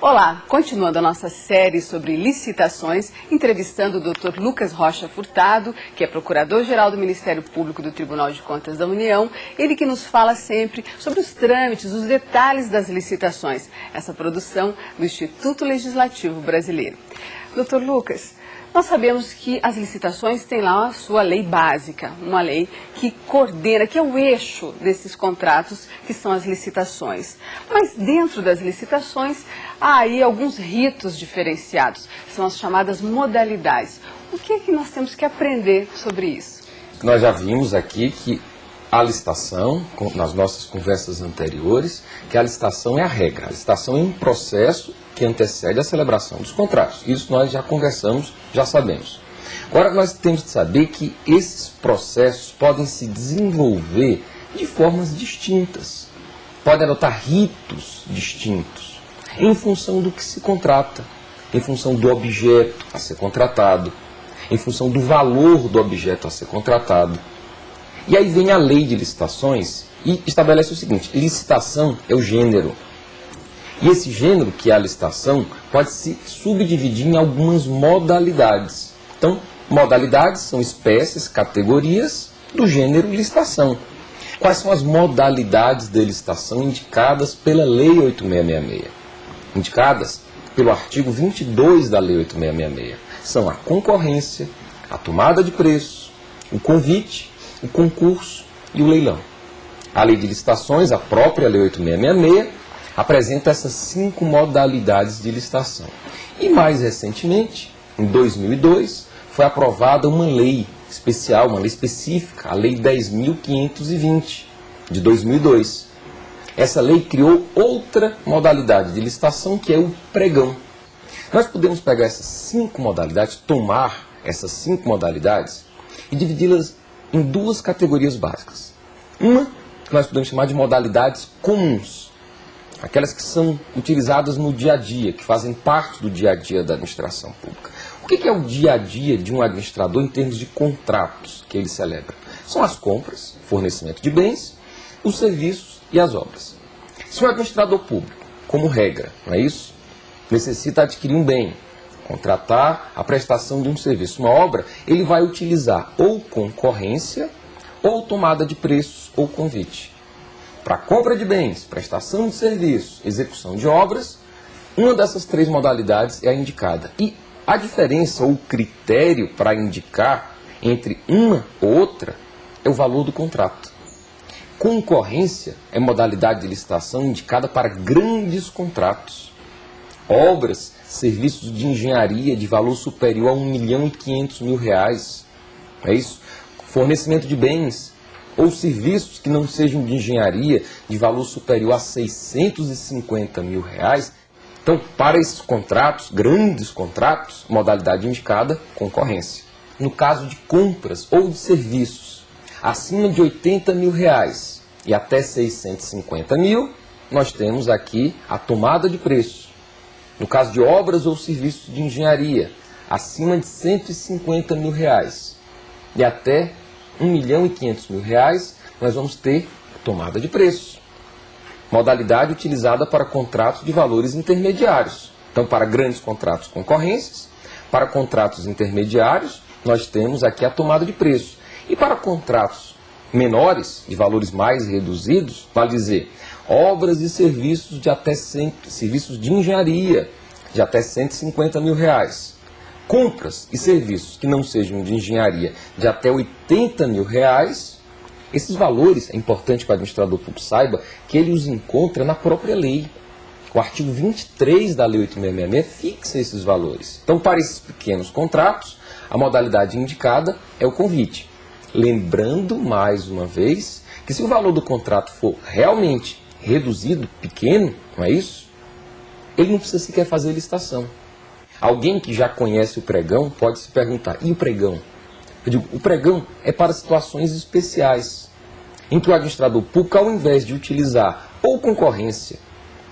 Olá, continuando a nossa série sobre licitações, entrevistando o Dr. Lucas Rocha Furtado, que é Procurador-Geral do Ministério Público do Tribunal de Contas da União, ele que nos fala sempre sobre os trâmites, os detalhes das licitações, essa produção do Instituto Legislativo Brasileiro. Dr. Lucas, nós sabemos que as licitações têm lá a sua lei básica, uma lei que coordena, que é o eixo desses contratos, que são as licitações. Mas dentro das licitações há aí alguns ritos diferenciados, que são as chamadas modalidades. O que é que nós temos que aprender sobre isso? Nós já vimos aqui que a licitação, nas nossas conversas anteriores, que a licitação é a regra. A licitação é um processo que antecede a celebração dos contratos. Isso nós já conversamos, já sabemos. Agora nós temos que saber que esses processos podem se desenvolver de formas distintas. Podem adotar ritos distintos, em função do que se contrata, em função do objeto a ser contratado, em função do valor do objeto a ser contratado. E aí vem a lei de licitações e estabelece o seguinte: licitação é o gênero. E esse gênero, que é a licitação, pode se subdividir em algumas modalidades. Então, modalidades são espécies, categorias do gênero licitação. Quais são as modalidades de licitação indicadas pela Lei 8666? Indicadas pelo artigo 22 da Lei 8666. São a concorrência, a tomada de preço, o convite, o concurso e o leilão. A Lei de Licitações, a própria Lei 8666, apresenta essas 5 modalidades de licitação. E mais recentemente, em 2002, foi aprovada uma lei especial, uma lei específica, a Lei 10.520, de 2002. Essa lei criou outra modalidade de licitação, que é o pregão. Nós podemos pegar essas 5 modalidades, tomar essas 5 modalidades e dividi-las em 2 categorias básicas. Uma que nós podemos chamar de modalidades comuns, aquelas que são utilizadas no dia a dia, que fazem parte do dia a dia da administração pública. O que é o dia a dia de um administrador em termos de contratos que ele celebra? São as compras, fornecimento de bens, os serviços e as obras. Se o administrador público, como regra, não é isso? Necessita adquirir um bem, contratar a prestação de um serviço, uma obra, ele vai utilizar ou concorrência, ou tomada de preços, ou convite. Para compra de bens, prestação de serviços, execução de obras, uma dessas 3 modalidades é a indicada. E a diferença ou o critério para indicar entre uma ou outra é o valor do contrato. Concorrência é modalidade de licitação indicada para grandes contratos. Obras, serviços de engenharia de valor superior a R$1.500.000. É isso? Fornecimento de bens ou serviços que não sejam de engenharia de valor superior a R$650.000. Então, para esses contratos, grandes contratos, modalidade indicada, concorrência. No caso de compras ou de serviços acima de R$80.000 e até R$650.000, nós temos aqui a tomada de preço. No caso de obras ou serviços de engenharia acima de R$150.000 e até R$1.500.000, nós vamos ter tomada de preço. Modalidade utilizada para contratos de valores intermediários. Então, para grandes contratos, concorrências. Para contratos intermediários, nós temos aqui a tomada de preço. E para contratos menores, de valores mais reduzidos, vale dizer, obras e serviços de até serviços de engenharia de até R$150.000. Compras e serviços que não sejam de engenharia de até R$80.000, esses valores, é importante que o administrador público saiba que ele os encontra na própria lei. O artigo 23 da Lei 8666 fixa esses valores. Então, para esses pequenos contratos, a modalidade indicada é o convite. Lembrando, mais uma vez, que se o valor do contrato for realmente reduzido, pequeno, não é isso? Ele não precisa sequer fazer licitação. Alguém que já conhece o pregão pode se perguntar, e o pregão? Eu digo, o pregão é para situações especiais, em que o administrador público, ao invés de utilizar ou concorrência,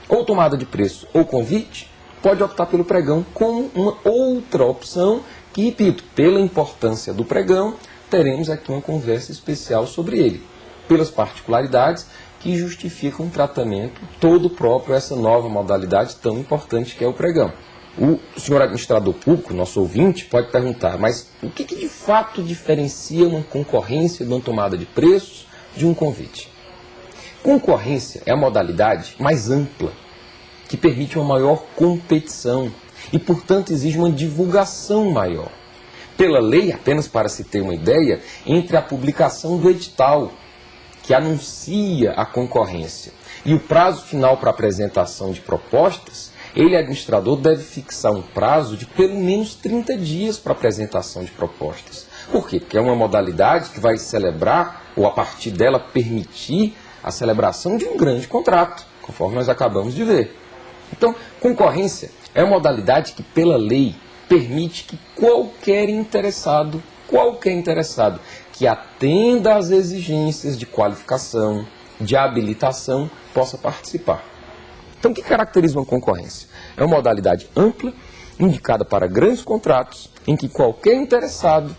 ou tomada de preço, ou convite, pode optar pelo pregão como uma outra opção, que, repito, pela importância do pregão, teremos aqui uma conversa especial sobre ele, pelas particularidades que justificam um tratamento todo próprio a essa nova modalidade tão importante que é o pregão. O senhor administrador público, nosso ouvinte, pode perguntar, mas o que de fato diferencia uma concorrência de uma tomada de preços de um convite? Concorrência é a modalidade mais ampla, que permite uma maior competição e, portanto, exige uma divulgação maior. Pela lei, apenas para se ter uma ideia, entre a publicação do edital, que anuncia a concorrência, e o prazo final para apresentação de propostas, ele, administrador, deve fixar um prazo de pelo menos 30 dias para apresentação de propostas. Por quê? Porque é uma modalidade que vai celebrar, ou a partir dela permitir, a celebração de um grande contrato, conforme nós acabamos de ver. Então, concorrência é uma modalidade que, pela lei, permite que qualquer interessado que atenda às exigências de qualificação, de habilitação, possa participar. Então, o que caracteriza uma concorrência? É uma modalidade ampla, indicada para grandes contratos, em que qualquer interessado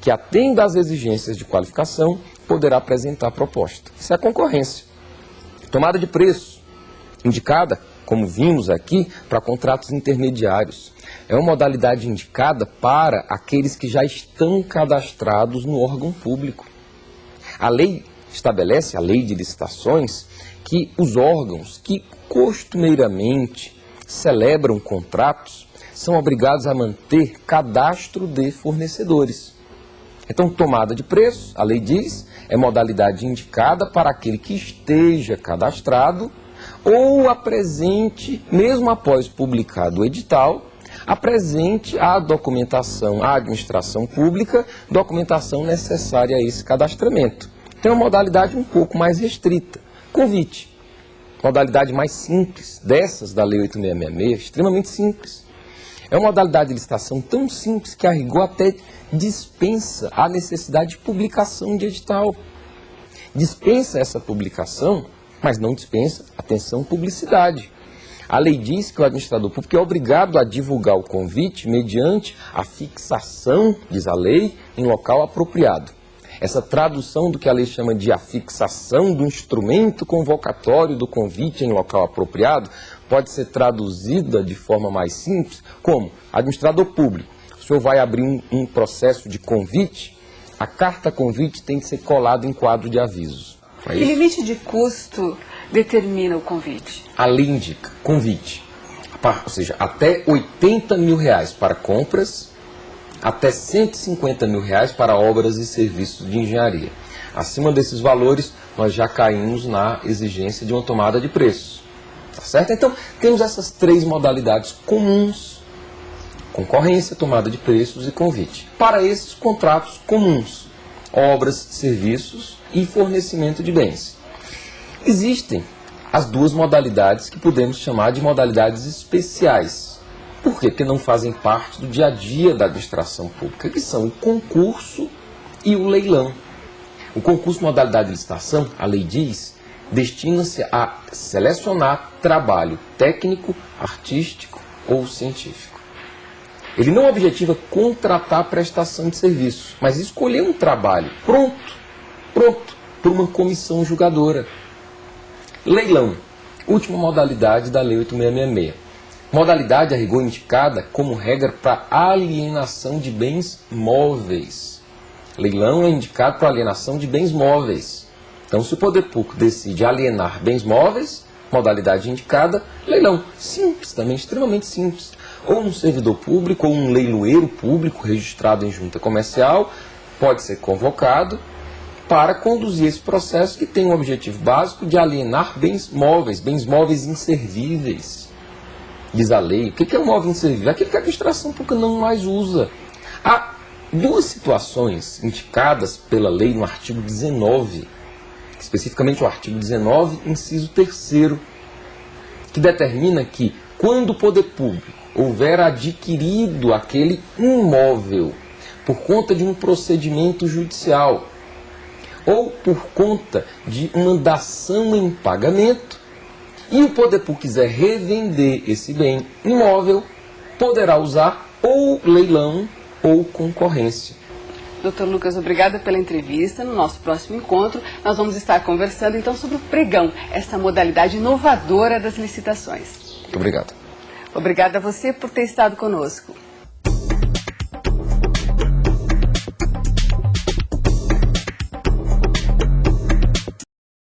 que atenda às exigências de qualificação poderá apresentar proposta. Isso é a concorrência. Tomada de preço, indicada, como vimos aqui, para contratos intermediários. É uma modalidade indicada para aqueles que já estão cadastrados no órgão público. A lei estabelece, a lei de licitações, que os órgãos que costumeiramente celebram contratos são obrigados a manter cadastro de fornecedores. Então, tomada de preço, a lei diz, é modalidade indicada para aquele que esteja cadastrado ou apresente, mesmo após publicado o edital, apresente a documentação, à administração pública, documentação necessária a esse cadastramento. Tem uma modalidade um pouco mais restrita, convite. Modalidade mais simples, dessas da Lei 8666, extremamente simples. É uma modalidade de licitação tão simples que a rigor até dispensa a necessidade de publicação de edital. Dispensa essa publicação, mas não dispensa, atenção, publicidade. A lei diz que o administrador público é obrigado a divulgar o convite mediante a fixação, diz a lei, em local apropriado. Essa tradução do que a lei chama de a fixação do instrumento convocatório do convite em local apropriado pode ser traduzida de forma mais simples como administrador público. O senhor vai abrir um processo de convite, a carta convite tem que ser colada em quadro de avisos. Que limite de custo determina o convite? A lei indica convite, ou seja, até R$80 mil para compras, até R$150 mil para obras e serviços de engenharia. Acima desses valores, nós já caímos na exigência de uma tomada de preços. Tá certo? Então, temos essas três modalidades comuns: concorrência, tomada de preços e convite. Para esses contratos comuns, obras, serviços e fornecimento de bens. Existem as duas modalidades que podemos chamar de modalidades especiais. Por quê? Porque não fazem parte do dia a dia da administração pública, que são o concurso e o leilão. O concurso modalidade de licitação, a lei diz, destina-se a selecionar trabalho técnico, artístico ou científico. Ele não objetiva contratar a prestação de serviços, mas escolher um trabalho pronto, por uma comissão julgadora. Leilão, última modalidade da Lei 8666. Modalidade, a rigor, indicada como regra para alienação de bens móveis. Leilão é indicado para alienação de bens móveis. Então, se o poder público decide alienar bens móveis, modalidade indicada, leilão. Simples também, extremamente simples. Ou um servidor público, ou um leiloeiro público registrado em junta comercial, pode ser convocado para conduzir esse processo que tem um objetivo básico de alienar bens móveis inservíveis. Diz a lei, o que é um móvel inservível? Aquele que a administração pública não mais usa. Há duas situações indicadas pela lei no artigo 19, especificamente o artigo 19, inciso 3º, que determina que, quando o poder público houver adquirido aquele imóvel por conta de um procedimento judicial ou por conta de uma dação em pagamento, e o poder público quiser revender esse bem imóvel, poderá usar ou leilão ou concorrência. Doutor Lucas, obrigada pela entrevista. No nosso próximo encontro, nós vamos estar conversando então sobre o pregão, essa modalidade inovadora das licitações. Muito obrigado. Obrigada a você por ter estado conosco.